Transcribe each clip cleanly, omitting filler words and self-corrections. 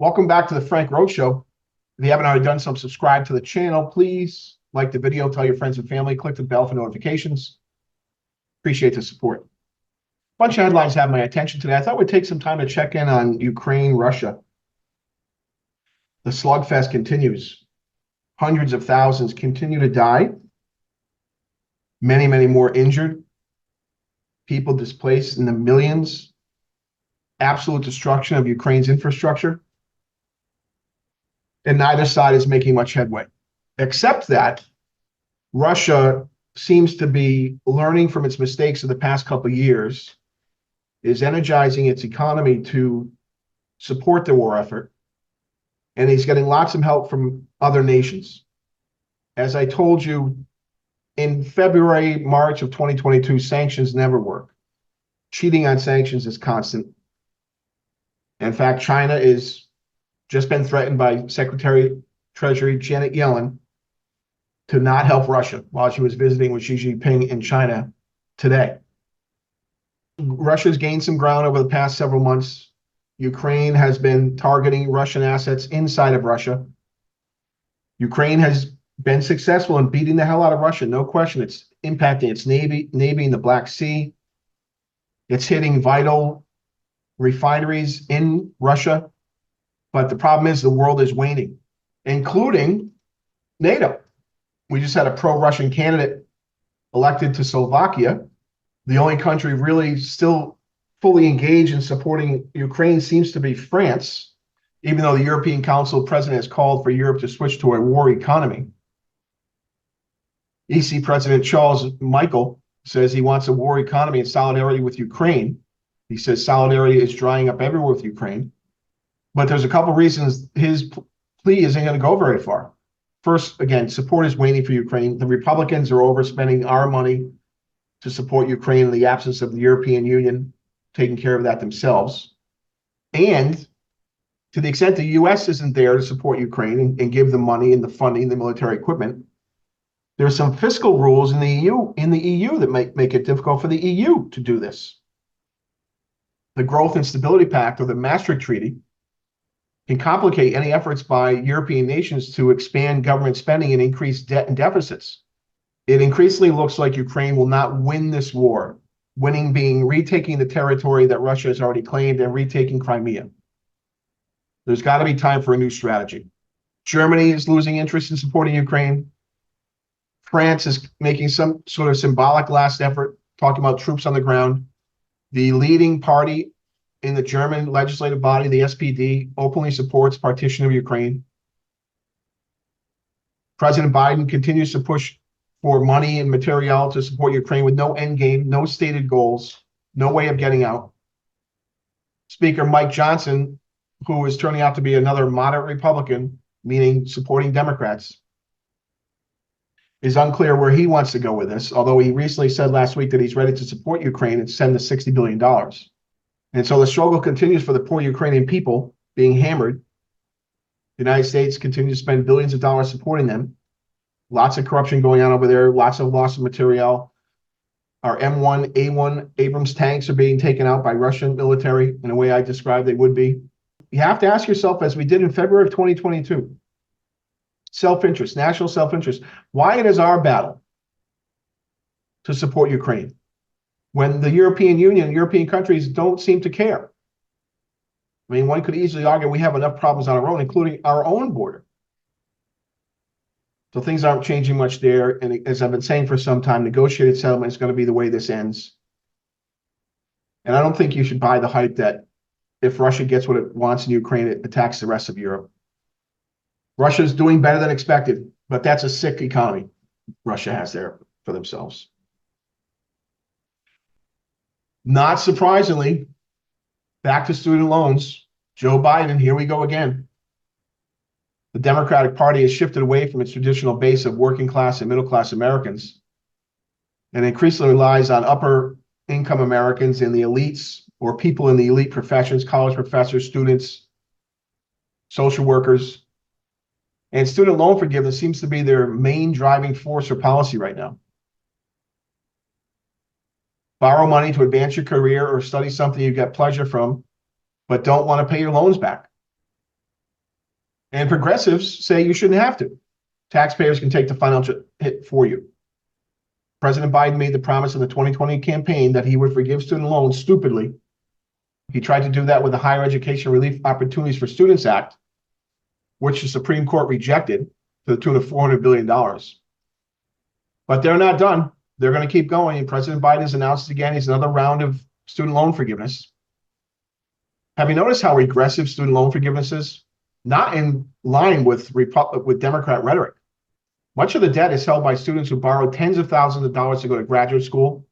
Welcome back to the Frank Roche Show. If you haven't already done so, subscribe to the channel. Please like the video, tell your friends and family, click the bell for notifications. Appreciate the support. A bunch of headlines have my attention today. I thought we'd take some time to check in on Ukraine, Russia. The slugfest continues. Hundreds of thousands continue to die. Many, many more injured. People displaced in the millions. Absolute destruction of Ukraine's infrastructure. And neither side is making much headway, except that Russia seems to be learning from its mistakes of the past couple of years, is energizing its economy to support the war effort, and he's getting lots of help from other nations. As I told you, in February, March of 2022, sanctions never work. Cheating on sanctions is constant. In fact, China is just been threatened by Secretary Treasury Janet Yellen to not help Russia while she was visiting with Xi Jinping in China today. Russia's gained some ground over the past several months. Ukraine has been targeting Russian assets inside of Russia. Ukraine has been successful in beating the hell out of Russia, no question. It's impacting its navy in the Black Sea. It's hitting vital refineries in Russia. But the problem is the world is waning, including NATO. We just had a pro-Russian candidate elected to Slovakia. The only country really still fully engaged in supporting Ukraine seems to be France, even though the European Council president has called for Europe to switch to a war economy. EC President Charles Michel says he wants a war economy in solidarity with Ukraine. He says solidarity is drying up everywhere with Ukraine. But there's a couple of reasons his plea isn't going to go very far. First, again, support is waning for Ukraine. The Republicans are overspending our money to support Ukraine in the absence of the European Union taking care of that themselves. And to the extent the U.S. isn't there to support Ukraine and give them money and the funding, the military equipment, there are some fiscal rules in the EU that make it difficult for the EU to do this. The Growth and Stability Pact, or the Maastricht Treaty, can complicate any efforts by European nations to expand government spending and increase debt and deficits. It increasingly looks like Ukraine will not win this war, winning being retaking the territory that Russia has already claimed and retaking Crimea. There's got to be time for a new strategy. Germany is losing interest in supporting Ukraine. France is making some sort of symbolic last effort, talking about troops on the ground. The leading party in the German legislative body, the SPD, openly supports partition of Ukraine. President Biden continues to push for money and material to support Ukraine with no end game, no stated goals, no way of getting out. Speaker Mike Johnson, who is turning out to be another moderate Republican, meaning supporting Democrats, is unclear where he wants to go with this, although he recently said last week that he's ready to support Ukraine and send the $60 billion. And so the struggle continues for the poor Ukrainian people being hammered. The United States continues to spend billions of dollars supporting them. Lots of corruption going on over there, lots of loss of material. Our M1, A1 Abrams tanks are being taken out by Russian military in a way I described they would be. You have to ask yourself, as we did in February of 2022, self-interest, national self-interest. Why it is our battle to support Ukraine when the European Union, European countries don't seem to care? I mean, one could easily argue we have enough problems on our own, including our own border. So things aren't changing much there. And as I've been saying for some time, negotiated settlement is going to be the way this ends. And I don't think you should buy the hype that if Russia gets what it wants in Ukraine, it attacks the rest of Europe. Russia's doing better than expected, but that's a sick economy Russia has there for themselves. Not surprisingly, back to student loans. Joe Biden, here we go again. The Democratic Party has shifted away from its traditional base of working class and middle class Americans and increasingly relies on upper income Americans and the elites or people in the elite professions, college professors, students, social workers. And student loan forgiveness seems to be their main driving force or policy right now. Borrow money to advance your career or study something you get pleasure from, but don't want to pay your loans back. And progressives say you shouldn't have to. Taxpayers can take the financial hit for you. President Biden made the promise in the 2020 campaign that he would forgive student loans stupidly. He tried to do that with the Higher Education Relief Opportunities for Students Act, which the Supreme Court rejected to the tune of $400 billion. But they're not done. They're going to keep going. And President Biden has announced again, he's another round of student loan forgiveness. Have you noticed how regressive student loan forgiveness is? Not in line with Democrat rhetoric. Much of the debt is held by students who borrowed tens of thousands of dollars to go to graduate school,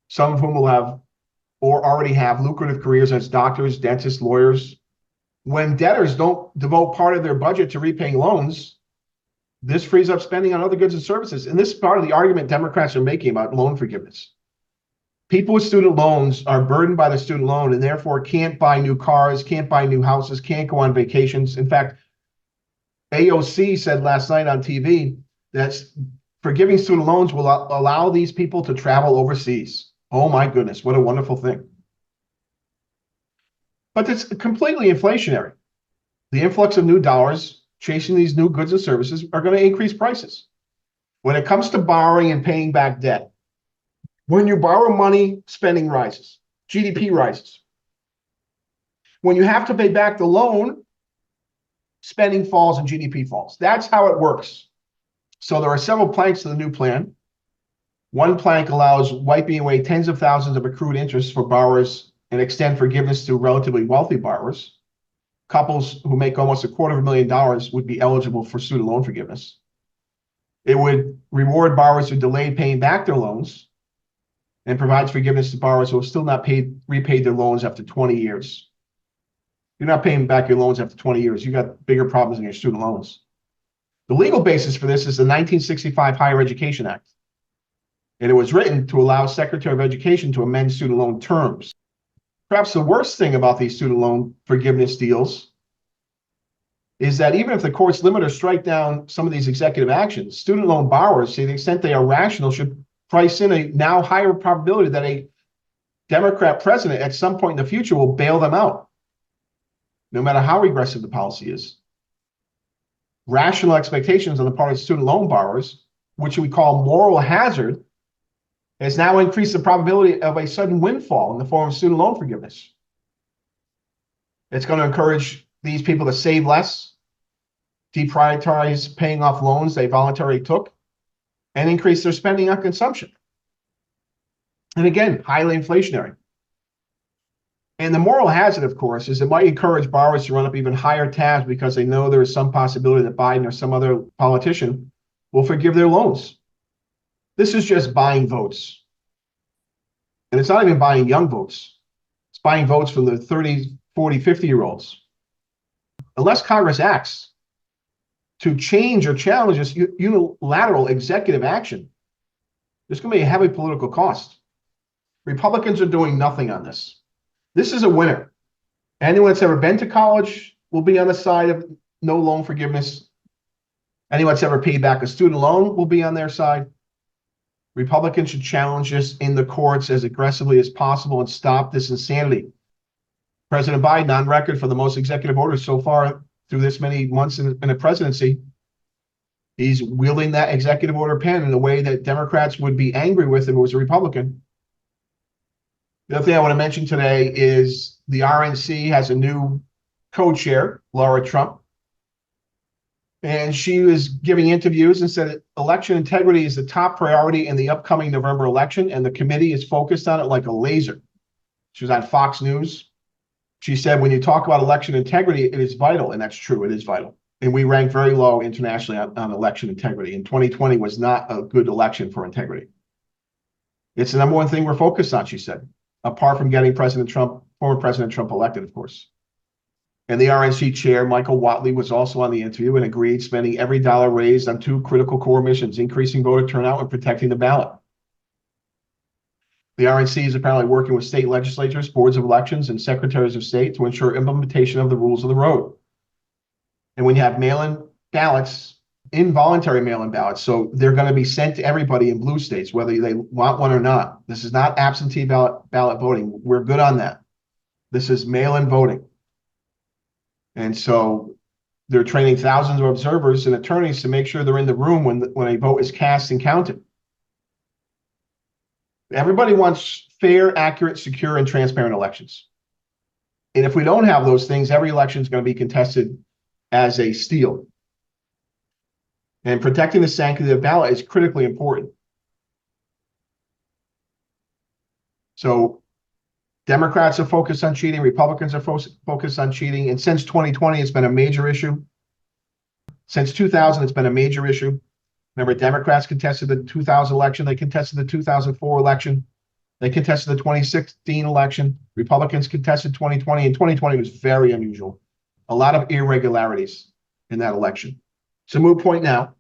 some of whom will have or already have lucrative careers as doctors, dentists, lawyers. When debtors don't devote part of their budget to repaying loans, this frees up spending on other goods and services. And this is part of the argument Democrats are making about loan forgiveness. People with student loans are burdened by the student loan and therefore can't buy new cars, can't buy new houses, can't go on vacations. In fact, AOC said last night on TV that forgiving student loans will allow these people to travel overseas. Oh my goodness, what a wonderful thing. But it's completely inflationary. The influx of new dollars chasing these new goods and services are going to increase prices. When it comes to borrowing and paying back debt, when you borrow money, spending rises, GDP rises. When you have to pay back the loan, spending falls and GDP falls. That's how it works. So there are several planks to the new plan. One plank allows wiping away tens of thousands of accrued interest for borrowers and extend forgiveness to relatively wealthy borrowers. Couples who make almost $250,000 would be eligible for student loan forgiveness. It would reward borrowers who delayed paying back their loans and provides forgiveness to borrowers who have still not repaid their loans after 20 years. You're not paying back your loans after 20 years. You got bigger problems in your student loans. The legal basis for this is the 1965 Higher Education Act. And it was written to allow Secretary of Education to amend student loan terms. Perhaps the worst thing about these student loan forgiveness deals is that even if the courts limit or strike down some of these executive actions, student loan borrowers, to the extent they are rational, should price in a now higher probability that a Democrat president at some point in the future will bail them out, no matter how regressive the policy is. Rational expectations on the part of student loan borrowers, which we call moral hazard, has now increased the probability of a sudden windfall in the form of student loan forgiveness. It's going to encourage these people to save less, deprioritize paying off loans they voluntarily took, and increase their spending on consumption. And again, highly inflationary. And the moral hazard, of course, is it might encourage borrowers to run up even higher tabs because they know there is some possibility that Biden or some other politician will forgive their loans. This is just buying votes. And it's not even buying young votes. It's buying votes from the 30, 40, 50-year-olds. Unless Congress acts to change or challenge this unilateral executive action, there's going to be a heavy political cost. Republicans are doing nothing on this. This is a winner. Anyone that's ever been to college will be on the side of no loan forgiveness. Anyone that's ever paid back a student loan will be on their side. Republicans should challenge this in the courts as aggressively as possible and stop this insanity. President Biden, on record for the most executive orders so far through this many months in a presidency, he's wielding that executive order pen in a way that Democrats would be angry with if it was a Republican. The other thing I want to mention today is the RNC has a new co-chair, Laura Trump. And she was giving interviews and said election integrity is the top priority in the upcoming November election, and the committee is focused on it like a laser. She was on Fox News. She said, when you talk about election integrity, it is vital, and that's true, it is vital. And we rank very low internationally on election integrity, and 2020 was not a good election for integrity. It's the number one thing we're focused on, she said, apart from getting former President Trump elected, of course. And the RNC chair, Michael Whatley, was also on the interview and agreed spending every dollar raised on two critical core missions, increasing voter turnout and protecting the ballot. The RNC is apparently working with state legislatures, boards of elections, and secretaries of state to ensure implementation of the rules of the road. And when you have mail-in ballots, involuntary mail-in ballots, so they're going to be sent to everybody in blue states, whether they want one or not. This is not absentee ballot voting. We're good on that. This is mail-in voting. And so They're training thousands of observers and attorneys to make sure they're in the room when a vote is cast and counted. Everybody wants fair, accurate, secure, and transparent elections. And if we don't have those things, every election is going to be contested as a steal. And protecting the sanctity of the ballot is critically important. So Democrats are focused on cheating, Republicans are focused on cheating, and since 2020, it's been a major issue. Since 2000, it's been a major issue. Remember, Democrats contested the 2000 election, they contested the 2004 election, they contested the 2016 election, Republicans contested 2020, and 2020 was very unusual. A lot of irregularities in that election. It's a moot point now,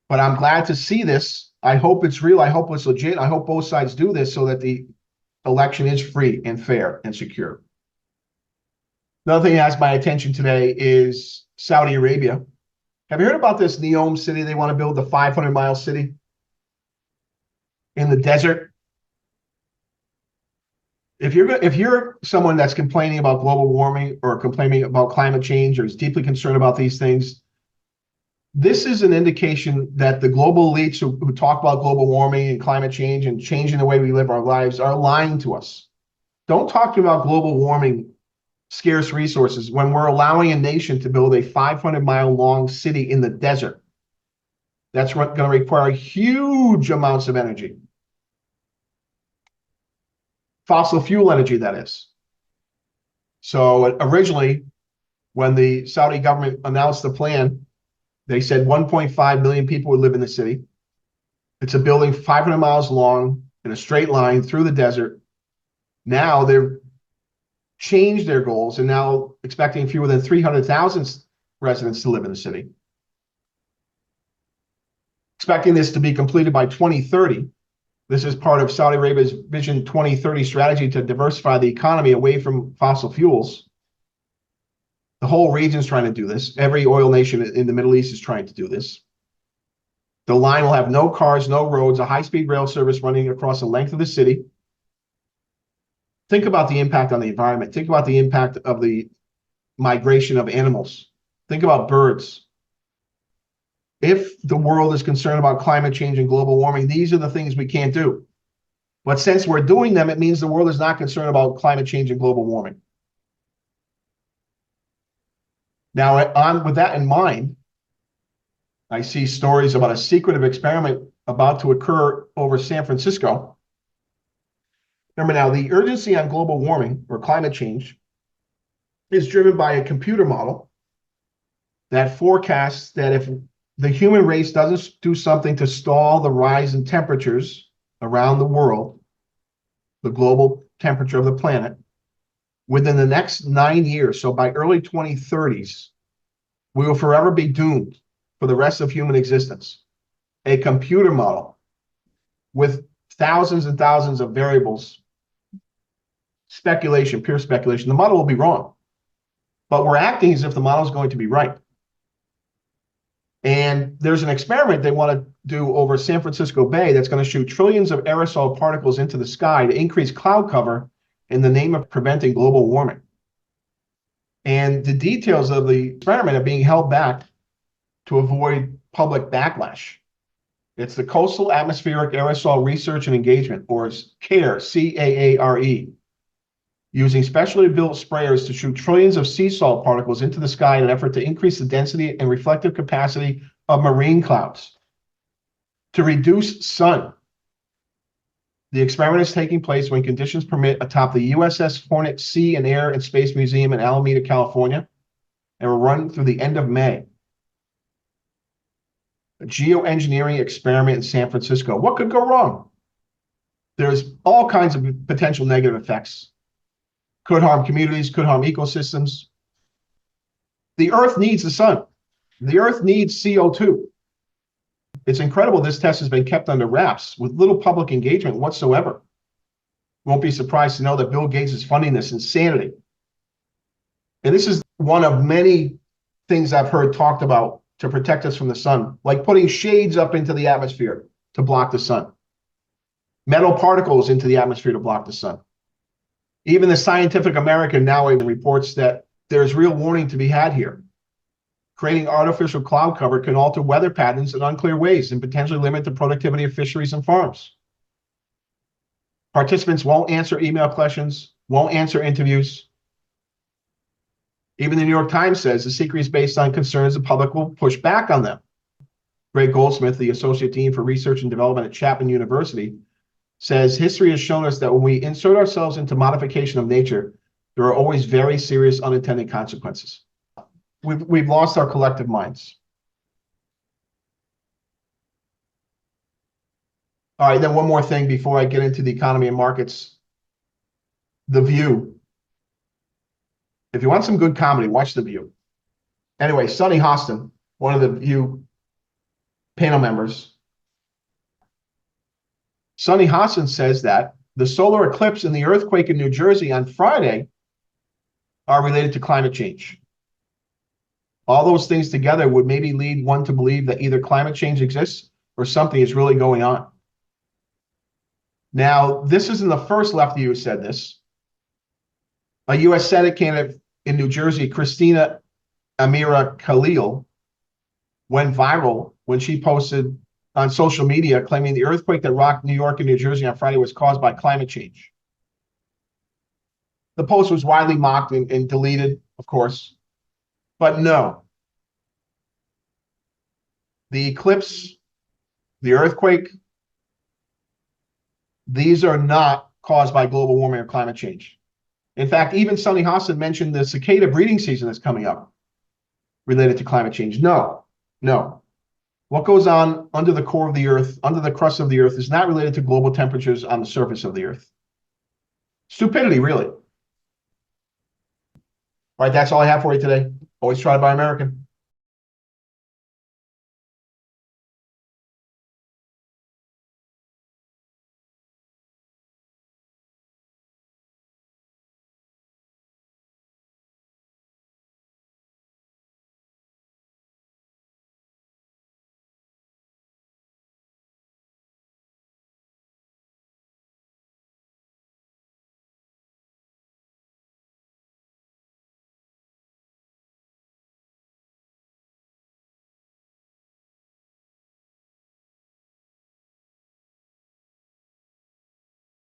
but I'm glad to see this. I hope it's real, I hope it's legit, I hope both sides do this so that the election is free and fair and secure. Another thing that has my attention today is Saudi Arabia. Have you heard about this Neom city? They want to build the 500-mile city in the desert. If you're someone that's complaining about global warming or complaining about climate change or is deeply concerned about these things, this is an indication that the global elites who talk about global warming and climate change and changing the way we live our lives are lying to us. Don't talk to me about global warming, scarce resources, when we're allowing a nation to build a 500-mile long city in the desert. That's going to require huge amounts of energy. Fossil fuel energy, that is. So originally, when the Saudi government announced the plan, they said 1.5 million people would live in the city. It's a building 500 miles long in a straight line through the desert. Now they've changed their goals and now expecting fewer than 300,000 residents to live in the city. Expecting this to be completed by 2030. This is part of Saudi Arabia's Vision 2030 strategy to diversify the economy away from fossil fuels. The whole region's trying to do this. Every oil nation in the Middle East is trying to do this. The line will have no cars, no roads, a high-speed rail service running across the length of the city. Think about the impact on the environment. Think about the impact of the migration of animals. Think about birds. If the world is concerned about climate change and global warming, these are the things we can't do. But since we're doing them, it means the world is not concerned about climate change and global warming. Now, with that in mind, I see stories about a secretive experiment about to occur over San Francisco. Remember now, the urgency on global warming or climate change is driven by a computer model that forecasts that if the human race doesn't do something to stall the rise in temperatures around the world, the global temperature of the planet, within the next 9 years, so by early 2030s, we will forever be doomed for the rest of human existence. A computer model with thousands and thousands of variables, speculation, pure speculation. The model will be wrong, but we're acting as if the model is going to be right. And there's an experiment they want to do over San Francisco Bay that's going to shoot trillions of aerosol particles into the sky to increase cloud cover in the name of preventing global warming. And the details of the experiment are being held back to avoid public backlash. It's the Coastal Atmospheric Aerosol Research and Engagement, or CARE, C-A-A-R-E, using specially built sprayers to shoot trillions of sea salt particles into the sky in an effort to increase the density and reflective capacity of marine clouds. To reduce sun. The experiment is taking place when conditions permit atop the USS Hornet Sea and Air and Space Museum in Alameda, California, and will run through the end of May. A geoengineering experiment in San Francisco. What could go wrong? There's all kinds of potential negative effects. Could harm communities, could harm ecosystems. The Earth needs the sun. The Earth needs CO2. It's incredible this test has been kept under wraps with little public engagement whatsoever. Won't be surprised to know that Bill Gates is funding this insanity. And this is one of many things I've heard talked about to protect us from the sun, like putting shades up into the atmosphere to block the sun, metal particles into the atmosphere to block the sun. Even the Scientific American now reports that there's real warning to be had here. Creating artificial cloud cover can alter weather patterns in unclear ways and potentially limit the productivity of fisheries and farms. Participants won't answer email questions, won't answer interviews. Even the New York Times says the secret is based on concerns the public will push back on them. Greg Goldsmith, the Associate Dean for Research and Development at Chapman University, says history has shown us that when we insert ourselves into modification of nature, there are always very serious unintended consequences. We've lost our collective minds. All right, then one more thing before I get into the economy and markets. The View. If you want some good comedy, watch The View. Anyway, Sunny Hostin, one of the View panel members. Sunny Hostin says that the solar eclipse and the earthquake in New Jersey on Friday are related to climate change. All those things together would maybe lead one to believe that either climate change exists or something is really going on. Now, this isn't the first lefty who said this. A U.S. Senate candidate in New Jersey, Christina Amira Khalil, went viral when she posted on social media claiming the earthquake that rocked New York and New Jersey on Friday was caused by climate change. The post was widely mocked and deleted, of course. But no, the eclipse, the earthquake, these are not caused by global warming or climate change. In fact, even Sunny Hostin mentioned the cicada breeding season that's coming up related to climate change. No. What goes on under the core of the earth, under the crust of the earth, is not related to global temperatures on the surface of the earth. Stupidity, really. All right, that's all I have for you today. Always try to buy American.